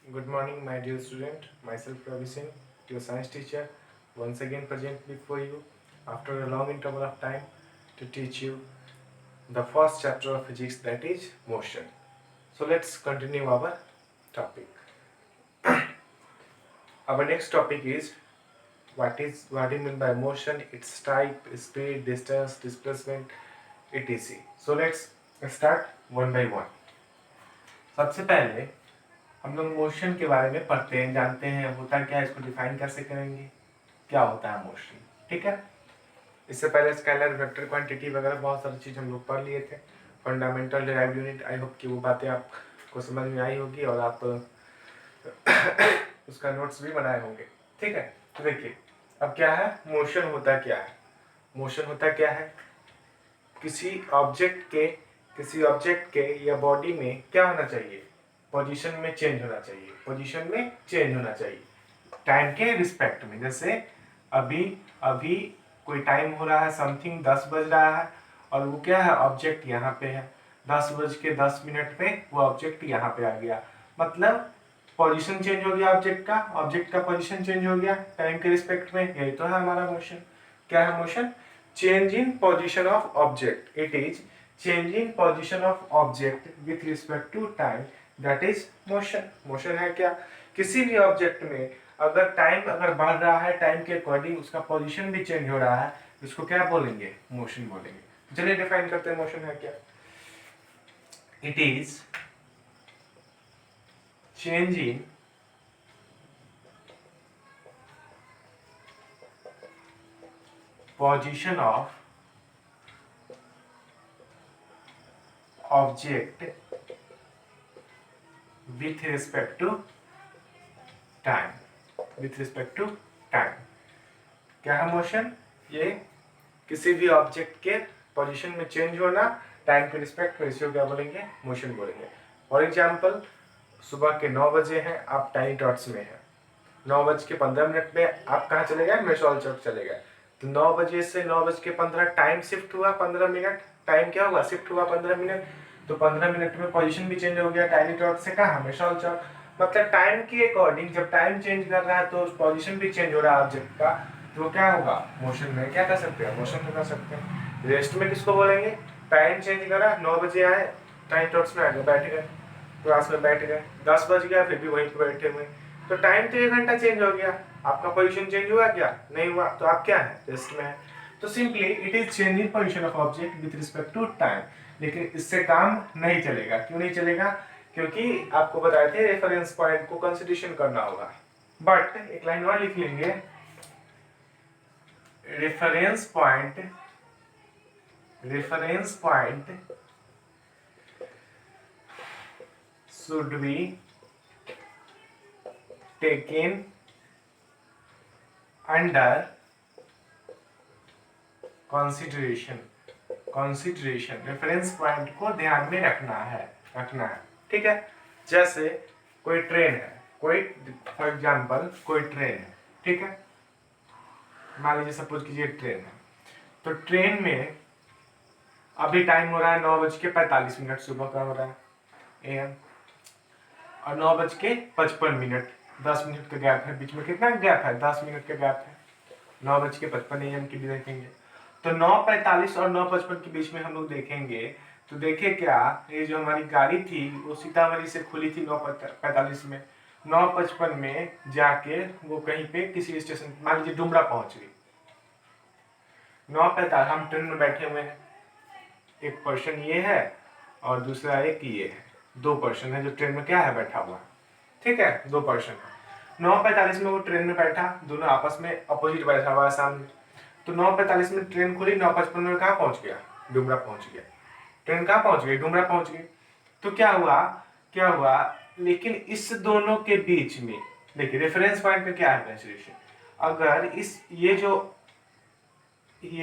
Good morning, my dear student. Myself Ravi Singh, your science teacher, once again present before you after a long interval of time to teach you the first chapter of physics, that is motion. So let's continue our topic. Our next topic is what do you mean by motion, its type, speed, distance, displacement, etc. So let's start one by one. सबसे पहले हम लोग motion के बारे में पढ़ते हैं, जानते हैं होता क्या है, इसको डिफाइन कैसे करेंगे, क्या होता है मोशन। ठीक है, इससे पहले स्केलर, वेक्टर, क्वांटिटी वगैरह बहुत सारी चीज़ हम लोग पढ़ लिए थे। Fundamental derived unit, I hope कि वो बातें आपको समझ में आई होगी और आप उसका नोट्स भी बनाए होंगे। ठीक है, तो देखिए अब क्या है, मोशन होता क्या है। मोशन होता क्या है, किसी ऑब्जेक्ट के या बॉडी में क्या होना चाहिए, पोजीशन में चेंज होना चाहिए, पोजीशन में चेंज होना चाहिए टाइम के रिस्पेक्ट में। जैसे अभी अभी कोई टाइम हो रहा है, समथिंग 10 बज रहा है और वो क्या है, ऑब्जेक्ट यहाँ पे है, 10:10 पे वो ऑब्जेक्ट यहाँ पे आ गया, मतलब पोजीशन चेंज हो गया ऑब्जेक्ट का पोजीशन चेंज हो गया टाइम के रिस्पेक्ट में। यही तो है हमारा मोशन। क्या है motion? Change in position of object. It is change in position of object with respect to time, that is motion. Motion है क्या, किसी भी ऑब्जेक्ट में अगर टाइम बढ़ रहा है, टाइम के अकॉर्डिंग उसका पोजीशन भी चेंज हो रहा है, इसको क्या बोलेंगे, मोशन बोलेंगे। चलिए डिफाइन करते हैं मोशन है क्या। It is change in position of object with respect to time, with respect to time। क्या है मोशन? ये किसी भी ऑब्जेक्ट के पोजीशन में चेंज होना टाइम के रिस्पेक्ट में, इसको क्या बोलेंगे, मोशन बोलेंगे। फॉर एग्जांपल सुबह के 9 बजे हैं, आप टाइनी डॉट्स में हैं, 9:15 में आप कहाँ चले गए, मिसॉल चौक चले गए। तो 9 बजे से 9:15 टाइम शिफ्ट हुआ 15 मिनट, टाइम क्या हुआ, शिफ्ट हुआ 15 मिनट। तो 15 मिनट में पोजीशन भी चेंज हो गया, टाइनी डॉट से कहाँ, मिसॉल चौक। मतलब टाइम के अकॉर्डिंग जब टाइम चेंज कर रहा है तो पोजीशन भी चेंज हो रहा है ऑब्जेक्ट का, तो क्या होगा, मोशन में क्या कर सकते हैं, मोशन में कर सकते हैं। रेस्ट में किसको बोलेंगे, टाइम चेंज करा, 9 बजे आए, टाइनी डॉट्स में आ गए, बैठ गए क्लास में, बैठ गए, 10 बज गया फिर भी वहीं पर बैठे हुए, तो टाइम तो 1 घंटा चेंज हो गया, आपका पोजीशन चेंज हुआ क्या, नहीं हुआ, तो आप क्या है, रेस्ट में है। तो simply it is change in position of object with respect to time. लेकिन इससे काम नहीं चलेगा, क्यों नहीं चलेगा, क्योंकि आपको बताए थे रेफरेंस पॉइंट को कंसीडरेशन करना होगा। बट एक लाइन और लिख लेंगे, reference point should be taken under consideration। Reference point को ध्यान में रखना है। ठीक है, जैसे कोई ट्रेन है, कोई फॉर एग्जांपल कोई ट्रेन है, ठीक है, मान लीजिए सपोज कीजिए ट्रेन है, तो ट्रेन में अभी टाइम हो रहा है 9:45 सुबह का हो रहा है एम, और 9:55, 10 मिनट का गैप है, बीच में कितना गैप है, 10 मिनट का गैप है, 9:55 AM की भी देखेंगे। तो 9:45 और 9:55 के बीच में हम लोग देखेंगे, तो देखे क्या, ये जो हमारी गाड़ी थी वो सीतामढ़ी से खुली थी 9:45 में, 9:55 में जाके वो कहीं पे किसी स्टेशन, मान लीजिए डुमरा पहुंच गई। 9:45 हम ट्रेन में बैठे हुए हैं, एक पर्सन ये है और दूसरा एक ये है, 2 पर्सन है जो ट्रेन में क्या है, बैठा हुआ, ठीक है, 2 पर्सन है। 9:45 में वो ट्रेन में बैठा, दोनों आपस में अपोजिट बैठा हुआ है सामने। तो 9:45 में ट्रेन खुली, 9:55 में कहाँ पहुंच गया, डुमरा पहुंच गया। ट्रेन कहाँ पहुंच गई, डुमरा पहुंच गई। तो क्या हुआ, लेकिन इस दोनों के बीच में देखिए रेफरेंस पॉइंट का क्या है कंसीडरेशन, अगर इस ये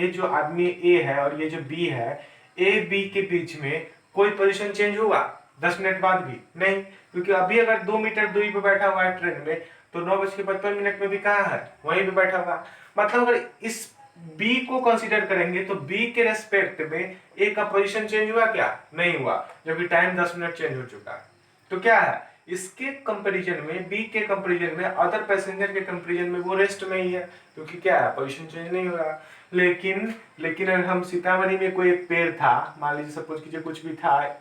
जो आदमी ए है और ये जो बी है, ए बी के बीच में कोई पोजीशन चेंज हुआ 10 मिनट बाद भी नहीं, क्योंकि अभी अगर 2 मीटर दूरी पे बैठा हुआ है ट्रेन में, तो 9:55 में भी कहाँ है, वहीं पे बैठा हुआ। मतलब अगर इस बी को कंसीडर करेंगे तो बी के रेस्पेक्ट में ए का पोजीशन चेंज हुआ क्या, नहीं हुआ, जबकि टाइम 10 मिनट चेंज हो चुका है। तो क्या है, इसके कंपैरिजन में, बी के कंपैरिजन में, अदर पैसेंजर के कंपैरिजन में वो रेस्ट में ही है, क्योंकि क्या है, पोजीशन चेंज नहीं हो रहा। लेकिन अगर हम सीतामढ़ी में कोई एक पेड़ था, मान लीजिए सपोज कीजिए कुछ भी था,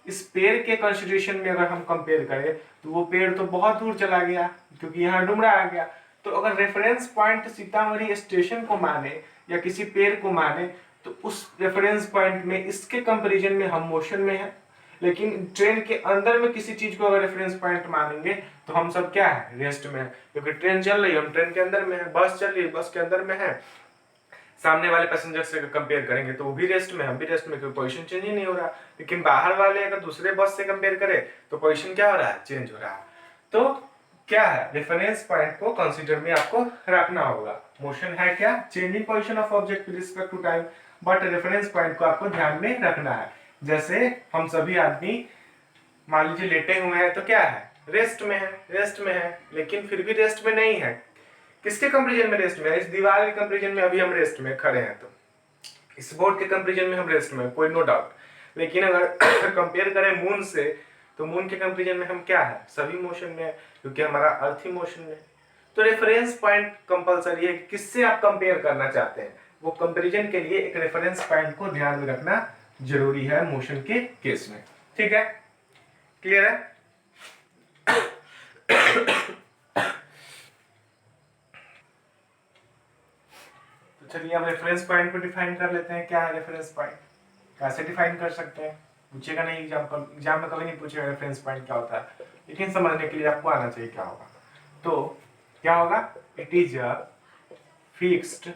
इस पेड़ के कंसिडरेशन में अगर हम कंपेयर करें तो वो पेड़ तो बहुत दूर चला गया, क्योंकि यहाँ डुमरा आ गया। तो अगर रेफरेंस पॉइंट सीतामढ़ी स्टेशन को माने या किसी पेड़ को माने, तो उस रेफरेंस पॉइंट में इसके कंपैरिजन में हम मोशन में है। लेकिन ट्रेन के अंदर में किसी चीज को अगर रेफरेंस पॉइंट मानेंगे तो हम सब क्या है, रेस्ट में है, क्योंकि ट्रेन चल रही है, हम ट्रेन के अंदर में है, बस चल रही है, बस के अंदर में है, सामने वाले पैसेंजर से कंपेयर करेंगे तो वो भी रेस्ट में, हम भी रेस्ट में, क्योंकि पोजीशन चेंज ही नहीं हो रहा। लेकिन बाहर वाले अगर दूसरे बस से कंपेयर करें तो पोजीशन क्या हो रहा है, चेंज हो रहा है। तो क्या है, रेफरेंस पॉइंट को कंसीडर में आपको रखना होगा। मोशन है क्या, changing position of object with respect to time, but reference point को आपको ध्यान में रखना है। जैसे हम सभी आदमी मान लीजिए लेटे हुए हैं तो क्या है, रेस्ट में है, रेस्ट में है, लेकिन फिर भी रेस्ट में नहीं है। किसके कंपैरिजन में रेस्ट में है, इस दीवार के कंपैरिजन में अभी हम रेस्ट में खड़े हैं, तो इस बोर्ड के कंपैरिजन में हम रेस्ट में, कोई नो डाउट। लेकिन अगर कंपेयर करें मून से, तो मून के कंपैरिजन में हम क्या है, सभी मोशन में है, क्योंकि हमारा अर्थ ही मोशन में। तो रेफरेंस पॉइंट कंपलसरी है, किससे आप कंपेयर करना चाहते हैं, वो कंपैरिजन के लिए एक रेफरेंस पॉइंट को ध्यान में रखना जरूरी है मोशन के केस में। ठीक है, क्लियर है। तो चलिए अब रेफरेंस पॉइंट को डिफाइन कर लेते हैं। क्या है रेफरेंस पॉइंट, कैसे डिफाइन कर सकते हैं, पूछेगा नहीं एग्जाम में कभी नहीं पूछेगा रेफरेंस पॉइंट क्या होता है, लेकिन समझने के लिए आपको आना चाहिए क्या होगा। तो क्या होगा, it is a fixed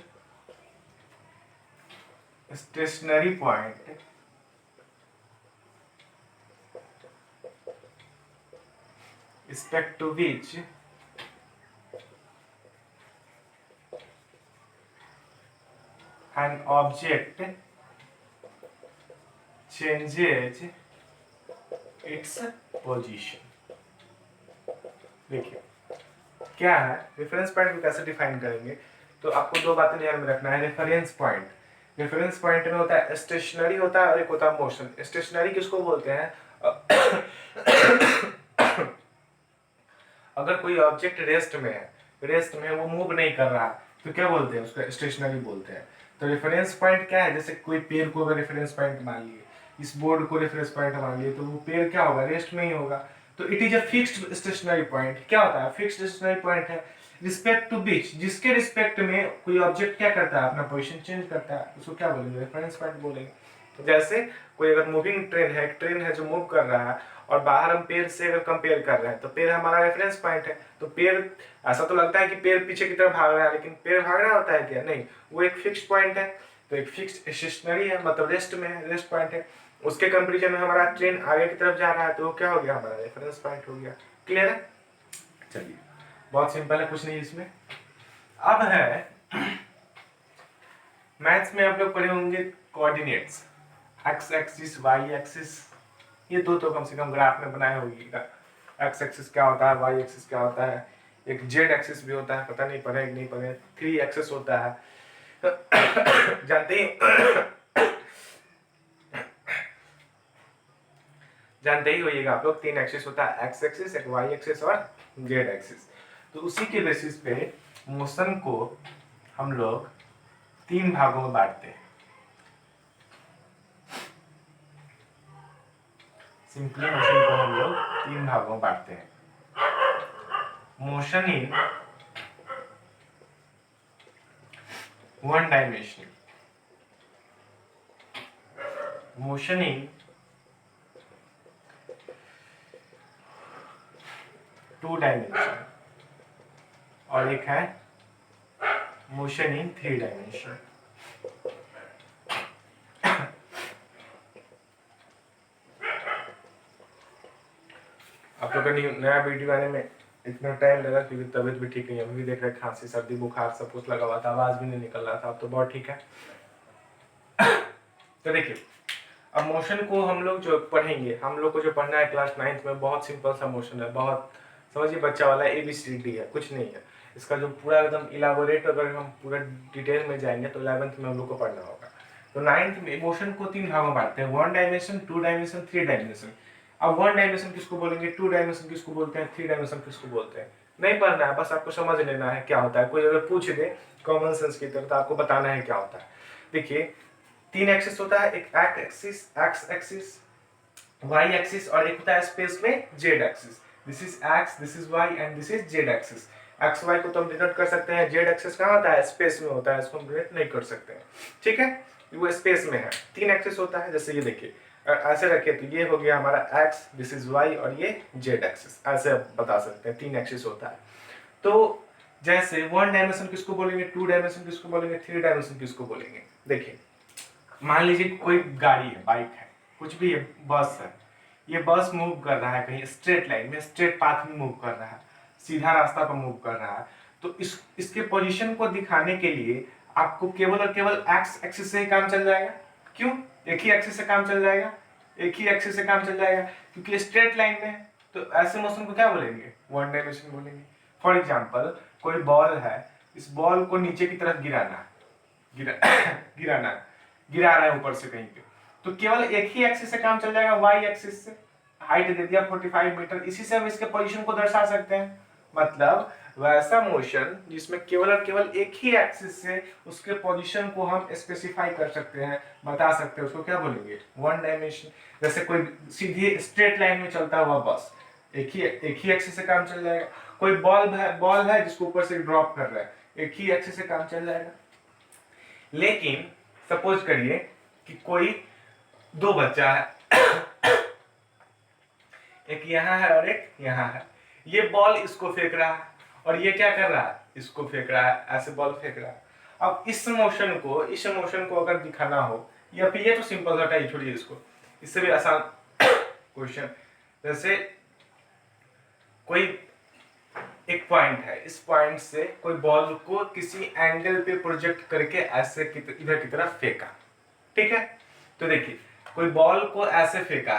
stationary point respect to which an object changes its position। देखिए क्या है, रेफरेंस पॉइंट को कैसे डिफाइन करेंगे, तो आपको दो बातें ध्यान में रखना है। रेफरेंस पॉइंट में होता है स्टेशनरी होता है और एक होता है मोशन। स्टेशनरी किसको बोलते हैं, अगर कोई ऑब्जेक्ट रेस्ट में वो मूव नहीं कर रहा तो क्या बोलते हैं, उसको स्टेशनरी बोलते हैं। तो रेफरेंस पॉइंट क्या है, जैसे कोई पेड़ को अगर रेफरेंस पॉइंट मान लिए, इस बोर्ड को रेफरेंस पॉइंट मान लिए, तो वो पेड़ क्या होगा, रेस्ट में ही होगा। तो it is a fixed stationary point. क्या होता है, फिक्स्ड स्टेशनरी पॉइंट है रिस्पेक्ट टू बीच, जिसके रिस्पेक्ट में कोई ऑब्जेक्ट क्या करता है, अपना पोजीशन चेंज करता है, उसको क्या बोलेंगे, रेफरेंस पॉइंट बोलेंगे। जैसे कोई अगर मूविंग ट्रेन है, एक ट्रेन है जो मूव कर रहा है, और बाहर हम पेड़ से अगर कंपेयर कर रहे हैं तो पेड़ हमारा रेफरेंस पॉइंट है। तो पेड़, ऐसा तो लगता है कि पेड़ पीछे की तरफ भाग रहा है, लेकिन पेड़ भाग रहा होता है क्या, नहीं, वो एक फिक्स्ड पॉइंट है। तो एक फिक्स्ड स्टेशनरी है, मतलब रेस्ट में है, रेस्ट पॉइंट है। उसके कंपैरिजन में हमारा ट्रेन आगे की तरफ जा रहा है, तो वो क्या हो गया, हमारा रेफरेंस पॉइंट हो गया। क्लियर है, चलिए बहुत सिंपल है, कुछ नहीं इसमें। अब है मैथ्स में आप लोग पढ़े होंगे coordinates, x axis, y axis, ये दो तो कम से कम ग्राफ में बनाए होगी। एक्स एक्सिस क्या होता है, वाई एक्सिस क्या होता है, एक जेड एक्सिस भी होता है, पता नहीं पढ़े कि नहीं पढ़े, 3 एक्सिस होता है। जानते ही होइएगा आप लोग, 3 एक्सिस होता है, एक्स एक्सिस, एक वाई एक्सिस और जेड एक्सिस। तो उसी के बेसिस पे मोशन को हम लोग 3 भागों में बांटते हैं। सिंपली मोशन को हम लोग 3 भागों में बांटते हैं। Motion in one dimension, motion in 2 dimension, और एक है मोशन इन 3 डायमेंशन। आप लोग का नया वीडियो आने में इतना टाइम लगा क्योंकि तबीयत भी ठीक नहीं है, अभी देख रहे खांसी सर्दी बुखार सब कुछ लगा हुआ था, आवाज भी नहीं निकल रहा था, अब तो बहुत ठीक है। तो देखिए अब मोशन को हम लोग जो पढ़ेंगे, हम लोग को जो पढ़ना है क्लास 9th में, बहुत सिंपल सा मोशन है, बहुत समझिए बच्चा वाला ABCD है, कुछ नहीं है। इसका जो पूरा एकदम इलाबोरेट अगर हम पूरा डिटेल में जाएंगे तो 11th में हम लोग को पढ़ना होगा। तो 9th में मोशन को 3 भागों में बांटते हैं, 1 डायमेंशन, 2 डायमेंशन, 3 डायमेंशन। अब वन डायमेंशन किसको बोलेंगे, टू डायमेंशन किसको बोलते हैं, थ्री डायमेंशन किसको बोलते हैं, नहीं पढ़ना है, बस आपको समझ लेना है क्या होता है। कोई अगर पूछ दे कॉमन सेंस की तरह तो आपको बताना है क्या होता है। देखिए 3 एक्सिस होता है, एक एक्स एक्सिस, वाई एक्सिस और एक होता है स्पेस में z axis. This is x, this is y and this is z axis. X y को तो हम डिनोट कर सकते हैं, जेड एक्सिस कहाँ होता है, स्पेस में होता है, इसको हम डिनोट नहीं कर सकते हैं, ठीक है, वो स्पेस में है। 3 एक्सिस होता है, जैसे ये देखिए ऐसे रखे तो ये हो गया हमारा एक्स, दिस इज वाई और ये जेड एक्सिस, ऐसे बता सकते हैं 3 एक्सिस होता है। तो जैसे वन डायमेंशन किसको बोलेंगे, टू डायमेंशन किसको बोलेंगे, थ्री डायमेंशन किसको बोलेंगे। देखिए मान लीजिए कोई गाड़ी है, बाइक है, कुछ भी है, बस है, ये बस मूव कर रहा है कहीं स्ट्रेट लाइन में, स्ट्रेट पाथ में मूव कर रहा है, सीधा रास्ता पर मूव कर रहा है। तो इसके पोजीशन को दिखाने के लिए आपको केवल और केवल एक्स एक्सिस से ही काम चल जाएगा। क्यों, एक ही एक्सिस से काम चल जाएगा, एक ही एक्सिस से काम चल जाएगा, क्योंकि स्ट्रेट लाइन में है। तो ऐसे मोशन को क्या बोलेंगे, वन डायमेंशन बोलेंगे। फॉर एग्जाम्पल कोई बॉल है, इस बॉल को नीचे की तरफ गिराना गिराना गिरा रहा है ऊपर से कहीं पे, तो केवल एक ही एक्सिस से काम चल जाएगा, वाई एक्सिस से। हाइट दे दिया 45 मीटर, इसी से हम इसके पोजीशन को दर्शा सकते हैं। मतलब वैसा मोशन जिसमें केवल और केवल एक ही एक्सिस से उसके पोजीशन को हम स्पेसिफाई कर सकते हैं, बता सकते हैं, उसको क्या बोलेंगे, वन डायमेंशन। जैसे कोई सीधी स्ट्रेट लाइन में चलता हुआ बस, एक ही एक्सिस से काम चल जाएगा। कोई बॉल है जिसको ऊपर से ड्रॉप कर रहा है, एक ही एक्सिस से काम चल जाएगा। लेकिन सपोज करिए कि कोई दो बच्चा है एक यहाँ है और एक यहाँ है, ये बॉल इसको फेंक रहा है और ये क्या कर रहा है, इसको फेंक रहा है, ऐसे बॉल फेंक रहा है। अब इस मोशन को अगर दिखाना हो, या फिर ये तो सिंपल हटा ही छोड़िए इसको, इससे भी आसान क्वेश्चन, जैसे कोई एक पॉइंट है, इस पॉइंट से कोई बॉल को किसी एंगल पे प्रोजेक्ट करके ऐसे इधर की तरफ फेंका, ठीक है। तो देखिए कोई बॉल को ऐसे फेंका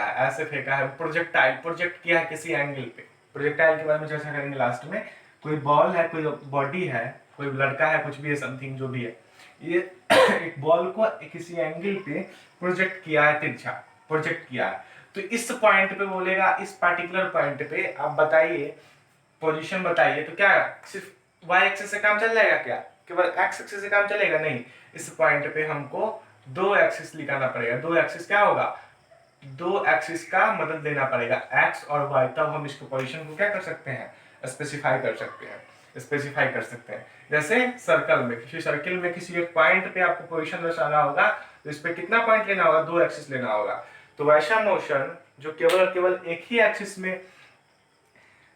है, प्रोजेक्ट किया है किसी एंगल पे। प्रोजेक्टाइल के बारे में चर्चा करेंगे लास्ट में। कोई बॉल है, कोई बॉडी है, कोई लड़का है, कुछ भी है, समथिंग जो भी है, ये एक बॉल को किसी एंगल पे प्रोजेक्ट किया है, तिरछा प्रोजेक्ट किया है। तो इस पॉइंट पे बोलेगा, इस पार्टिकुलर पॉइंट पे आप बताइए, पोजीशन बताइए, तो क्या सिर्फ वाई एक्सिस से काम चल जाएगा क्या, केवल एक्स एक्सिस से काम चलेगा, नहीं। इस पॉइंट पे हमको दो एक्सिस लिखाना पड़ेगा। दो एक्सिस क्या होगा, दो एक्सिस का मदद लेना पड़ेगा, एक्स और वाई, तब हम इसको पोजीशन को क्या कर सकते हैं, स्पेसिफाई कर सकते हैं। जैसे सर्कल में, किसी सर्कल में किसी एक पॉइंट पे आपको पोजीशन दर्शाना होगा, तो इस पे कितना पॉइंट लेना होगा, दो एक्सिस लेना होगा। तो वैसा मोशन जो केवल और केवल एक ही एक्सिस में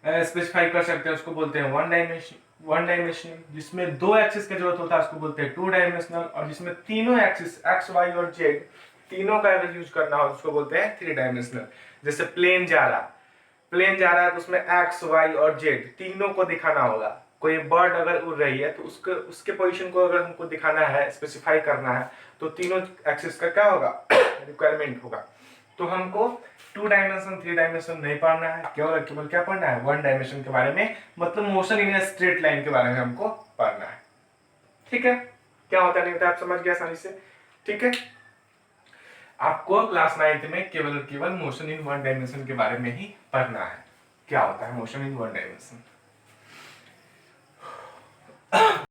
स्पेसिफाई कर सकते हैं, उसको बोलते हैं वन डायमेंशनल। जिसमें दो एक्सिस की जरूरत होता है उसको बोलते हैं टू डायमेंशनल, और जिसमें तीनों एक्सिस एक्स वाई और जेड तीनों का अगर यूज करना हो उसको बोलते हैं थ्री डायमेंशनल। जैसे प्लेन जा रहा है तो उसमें एक्स वाई और जेड तीनों को दिखाना होगा। कोई बर्ड अगर उड़ रही है तो उसके पोजीशन को अगर हमको दिखाना है, स्पेसिफाई करना है, तो तीनों एक्सिस का क्या होगा, रिक्वायरमेंट होगा। तो हमको टू डायमेंशन थ्री डायमेंशन नहीं पढ़ना है, केवल क्या पढ़ना है, वन डायमेंशन के बारे में, मतलब मोशन इन स्ट्रेट लाइन के बारे में हमको पढ़ना है, ठीक है। क्या होता है नहीं होता आप समझ गए आसानी से, ठीक है। आपको क्लास 9th में केवल मोशन इन वन डायमेंशन के बारे में ही पढ़ना है, क्या होता है मोशन इन वन डायमेंशन।